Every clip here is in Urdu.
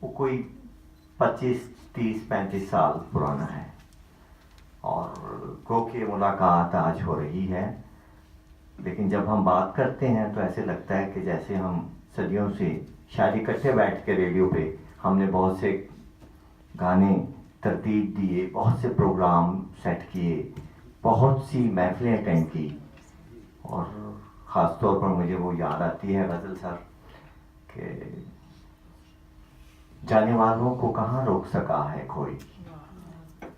وہ کوئی 25-30-35 سال پرانا ہے، اور گو کہ ملاقات آج ہو رہی ہے، لیکن جب ہم بات کرتے ہیں تو ایسے لگتا ہے کہ جیسے ہم صدیوں سے شاید اکٹھے بیٹھ کے ریڈیو پہ ہم نے بہت سے گانے ترتیب دیے، بہت سے پروگرام سیٹ کیے، بہت سی محفلیں اٹینڈ کی، اور خاص طور پر مجھے وہ یاد آتی ہے غزل سر کہ جانے والوں کو کہاں روک سکا ہے کوئی،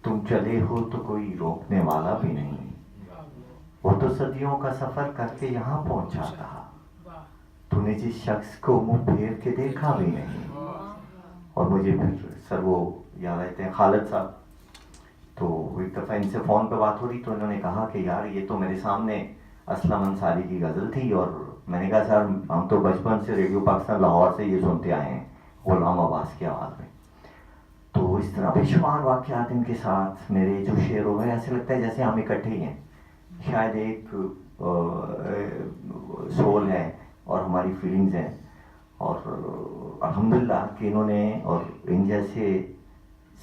تم چلے ہو تو کوئی روکنے والا بھی نہیں، وہ تو صدیوں کا سفر کر کے یہاں پہنچا تھا، تو نے جس شخص کو منہ پھیر کے دیکھا بھی نہیں۔ اور مجھے پھر سر وہ یاد آتے ہیں خالد صاحب، تو ایک دفعہ ان سے فون پہ بات ہو رہی تو انہوں نے کہا کہ یار یہ تو میرے سامنے اسلم انصاری کی غزل تھی، اور میں نے کہا سر ہم تو بچپن سے ریڈیو پاکستان لاہور سے یہ سنتے آئے ہیں غلام عباس کی آواز میں۔ تو اس طرح بے شمار واقعات ان کے ساتھ میرے جو شعر ہو گئے، ایسے لگتا ہے جیسے ہم اکٹھے ہی ہیں، شاید ایک سول ہے اور ہماری فیلنگز ہیں، اور الحمدللہ کہ انہوں نے اور ان جیسے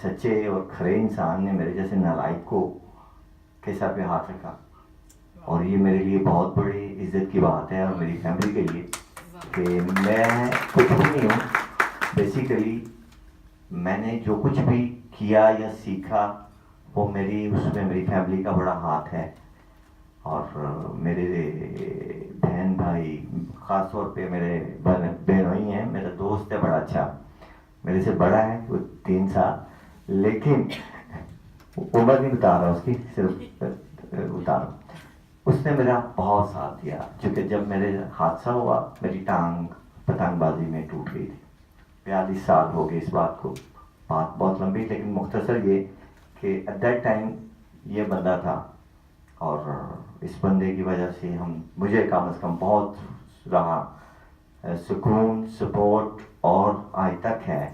سچے اور کھرے انسان نے میرے جیسے نالائق کو کے سر پہ ہاتھ رکھا، اور یہ میرے لیے بہت بڑی عزت کی بات ہے، اور میری فیملی کے لیے کہ میں کچھ بھی نہیں ہوں، بیسیکلی میں نے جو کچھ بھی کیا یا سیکھا وہ اس میں میری فیملی کا بڑا ہاتھ ہے، اور میرے بہن بھائی، خاص طور پہ میرے بہنوئی ہیں، میرا دوست ہے بڑا اچھا، میرے سے بڑا ہے وہ 3 سال، لیکن عمر نہیں بتا رہا اس کی، صرف بتا رہا ہوں، اس نے میرا بہت ساتھ دیا، چونکہ جب میرے حادثہ ہوا میری ٹانگ پتنگ بازی میں ٹوٹ گئی تھی، 42 سال ہو گئے اس بات کو، بات بہت لمبی، لیکن مختصر یہ کہ ایٹ دیٹ ٹائم یہ بندہ تھا، اور اس بندے کی وجہ سے مجھے کم از کم بہت رہا سکون، سپورٹ، اور آج تک ہے،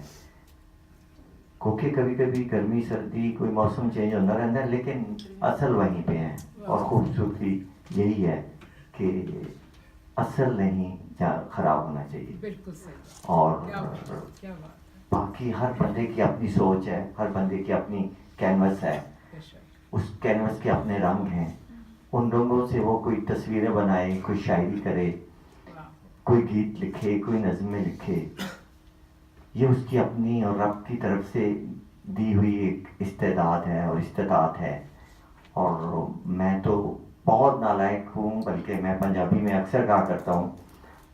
کیونکہ کبھی کبھی گرمی سردی کوئی موسم چینج ہوتا رہتا ہے، لیکن اصل وہیں پہ ہے، اور خوبصورتی یہی ہے کہ اصل نہیں خراب ہونا چاہیے، اور باقی ہر بندے کی اپنی سوچ ہے، ہر بندے کی اپنی کینوس ہے، اس کینوس کے اپنے رنگ ہیں، ان رنگوں سے وہ کوئی تصویریں بنائے، کوئی شاعری کرے، کوئی گیت لکھے، کوئی نظمیں لکھے، یہ اس کی اپنی اور رب کی طرف سے دی ہوئی ایک استعداد ہے اور استطاعت ہے، اور میں تو بہت نالائق ہوں، بلکہ میں پنجابی میں اکثر کہا کرتا ہوں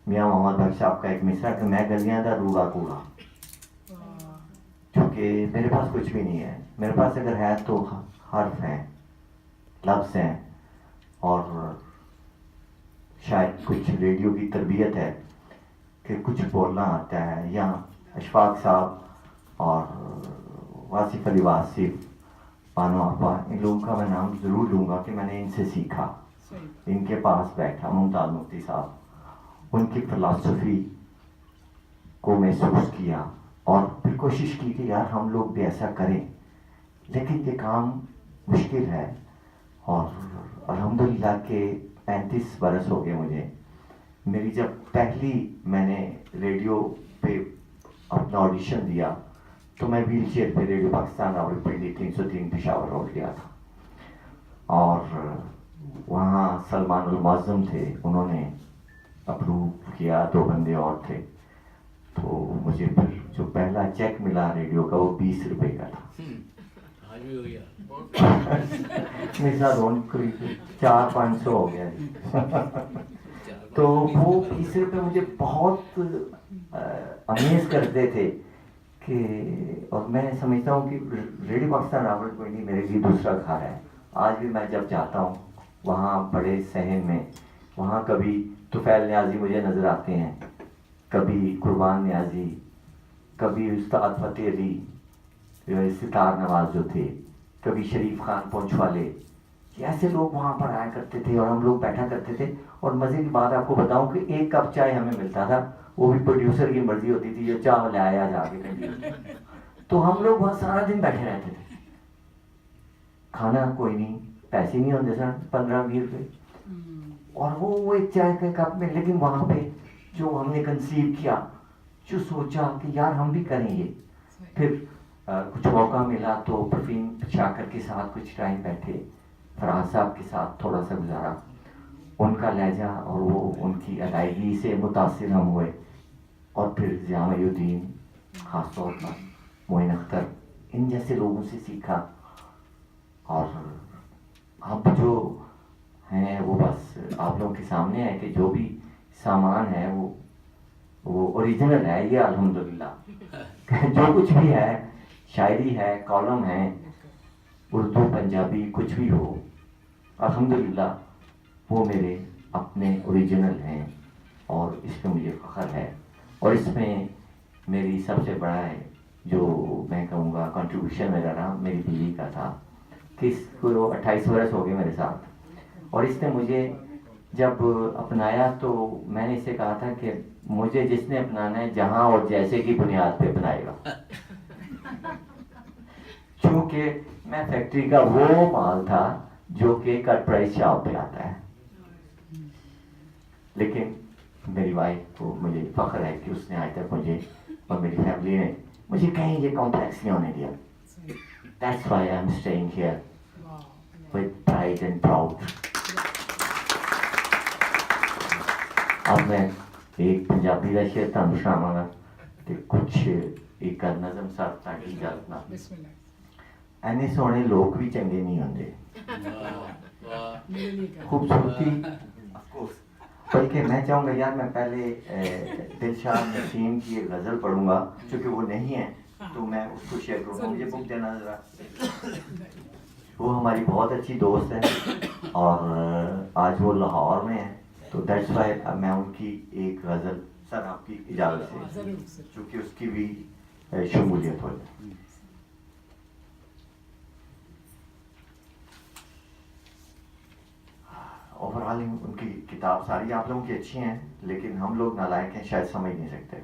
میاں محمد بخش صاحب کا ایک مصرع کہ میں گلیاں دا روڑا کوڑا، کیونکہ میرے پاس کچھ بھی نہیں ہے، میرے پاس اگر ہے تو حرف ہیں، لفظ ہیں، اور شاید کچھ ریڈیو کی تربیت ہے کہ کچھ بولنا آتا ہے، یا اشفاق صاحب اور واصف علی واصف، بانو آپا، ان لوگوں کا میں نام ضرور لوں گا کہ میں نے ان سے سیکھا، ان کے پاس بیٹھا، ممتاز مفتی صاحب، ان کی فلسفی کو محسوس کیا، اور پھر کوشش کی کہ یار ہم لوگ بھی ایسا کریں، لیکن یہ کام مشکل ہے، اور الحمدللہ کہ 35 برس ہو گئے مجھے، میری جب پہلی میں نے ریڈیو پہ اپنا آڈیشن دیا تو میں ویل چیئر پہ ریڈیو پاکستان راولپنڈی 303 پشاور روڈ گیا تھا، اور وہاں سلمان المعظم تھے، انہوں نے اپروو کیا، 2 بندے اور تھے، تو مجھے پھر جو پہلا چیک ملا ریڈیو کا وہ 20 روپے کا تھا، میرے ساتھ 400-500 ہو گیا، تو وہ 20 روپے مجھے بہت امیز کرتے تھے کہ، اور میں سمجھتا ہوں کہ ریڈیو پاکستان راولپنڈی میرے لیے دوسرا گھر ہے، آج بھی میں جب جاتا ہوں وہاں بڑے صحن میں، وہاں کبھی طفیل نیازی مجھے نظر آتے ہیں، کبھی قربان نیازی، کبھی استاد فتح علی ستار نواز جو تھے، کبھی شریف خان پونچھ والے، ایسے لوگ وہاں پر آیا کرتے تھے، اور ہم لوگ بیٹھا کرتے تھے، اور مزے کی بات آپ کو بتاؤں کہ 1 کپ چائے ہمیں ملتا تھا، وہ بھی پروڈیوسر کی مرضی ہوتی تھی، یہ چاہ لے آیا جا کے کنٹینیو، تو ہم لوگ وہاں سارا دن بیٹھے رہتے تھے، کھانا کوئی نہیں، پیسے نہیں ہوتے سر، 15-20 روپے، اور وہ 1 چائے کے کپ میں، لیکن وہاں پہ جو ہم نے کنسیو کیا جو سوچا کہ یار ہم بھی کریں گے. پھر کچھ موقع ملا تو پروین شاکر کے ساتھ کچھ ٹائم بیٹھے, فراز صاحب کے ساتھ تھوڑا سا گزارا. ان کا لہجہ اور وہ ان کی ادائیگی سے متاثر ہم ہوئے, اور پھر ضیاء محی الدین, خاص طور پر معین اختر, ان جیسے لوگوں سے سیکھا. اور اب جو ہیں وہ بس آپ لوگوں کے سامنے ہے کہ جو بھی سامان ہے وہ اوریجنل ہے. یہ الحمدللہ جو کچھ بھی ہے, شاعری ہے, کالم ہے, اردو پنجابی کچھ بھی ہو, الحمدللہ وہ میرے اپنے اوریجنل ہیں, اور اس پہ مجھے فخر ہے. اور اس میں میری سب سے بڑا ہے جو میں کہوں گا کنٹریبیوشن میرا رہا, میری بیوی کا تھا کہ اس کو 28 برس ہو گئے میرے ساتھ, اور اس نے مجھے جب اپنایا تو میں نے اسے کہا تھا کہ مجھے جس نے اپنانا ہے جہاں اور جیسے کی بنیاد پہ اپنائے گا, چونکہ میں فیکٹری کا وہ مال تھا جو کہ کٹ پرائس شاپ پہ آتا ہے. لیکن میری وائف کو مجھے فخر ہے کہ اس نے آج تک مجھے اور میری فیملی نے مجھے کہیں یہ کمپلیکس نہیں ہونے دیا. That's why I'm staying here with pride and proud. اب میں ایک پنجابی کا شعر تھا سناواں گا تے کچھ ایک نظم صاحب تاکہ اجازت نہ. اینے سونے لوگ بھی چنگے نہیں ہوندے, خوبصورتی بلکہ میں چاہوں گا یار میں پہلے دلشاد نسیم کی ایک غزل پڑھوں گا, چونکہ وہ نہیں ہے تو میں اس کو شیئر کروں گا. مجھے بک دینا ذرا. وہ ہماری بہت اچھی دوست ہے اور آج وہ لاہور میں ہے, تو دیٹس وائی میں ان کی ایک غزل سر آپ کی اجازت سے, چونکہ اس کی بھی شمولیت ہو جائے. اوور آل ان کی کتاب ساری آپ لوگوں کی اچھی ہیں, لیکن ہم لوگ نالائق ہیں, شاید سمجھ نہیں سکتے.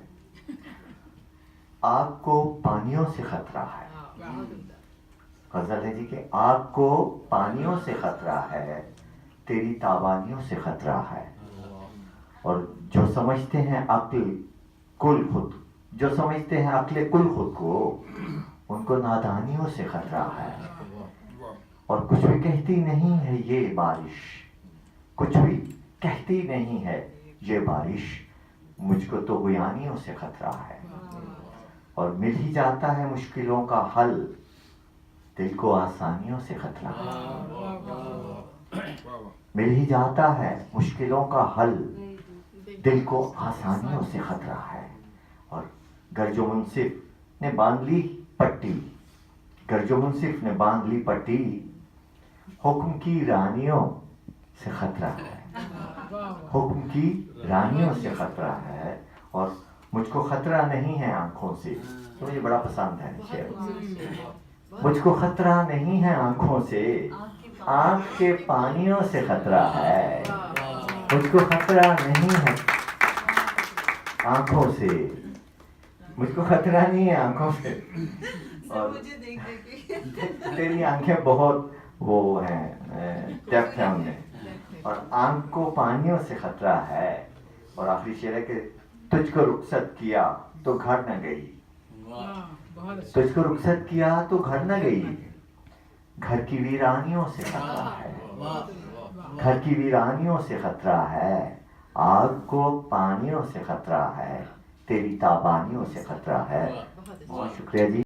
آگ کو پانیوں سے خطرہ ہے, غزل ہے جی کہ آگ کو پانیوں سے خطرہ ہے, تیری تابانیوں سے خطرہ ہے. اور جو سمجھتے ہیں عقل کل خود, جو سمجھتے ہیں عقل کل خود کو, ان کو نادانیوں سے خطرہ ہے. اور کچھ بھی کہتی نہیں ہے یہ بارش, کچھ بھی کہتی نہیں ہے یہ بارش, مجھ کو تو بیانیوں سے خطرہ ہے. اور مل ہی جاتا ہے مشکلوں کا حل, دل کو آسانیوں سے خطرہ ہے. مل ہی جاتا ہے مشکلوں کا حل, دل کو آسانیوں سے خطرہ ہے. اور گر جو منصف نے باندھ لی پٹی, گر جو منصف نے باندھ لی پٹی, حکم کی رانیوں سے خطرہ ہے, حکم کی رانیوں سے خطرہ ہے. اور مجھ کو خطرہ نہیں ہے آنکھوں سے, تو مجھے بڑا پسند ہے شعر. مجھ کو خطرہ نہیں ہے آنکھوں سے, آنکھ کے پانیوں سے خطرہ ہے. مجھ کو خطرہ نہیں ہے آنکھوں سے, مجھ کو خطرہ نہیں ہے آنکھوں سے. اور تیری آنکھیں بہت وہ ہیں, ڈیپتھ ہے ان میں. اور آنکھ کو پانیوں سے خطرہ ہے. اور آخری شعر ہے کہ تجھ کو رخصت کیا تو گھر نہ گئی, تجھ کو رخصت کیا تو گھر نہ گئی, گھر کی ویرانیوں سے خطرہ ہے, گھر کی ویرانیوں سے خطرہ ہے. آگ کو پانیوں سے خطرہ ہے, تیری تابانیوں سے خطرہ ہے. بہت شکریہ جی.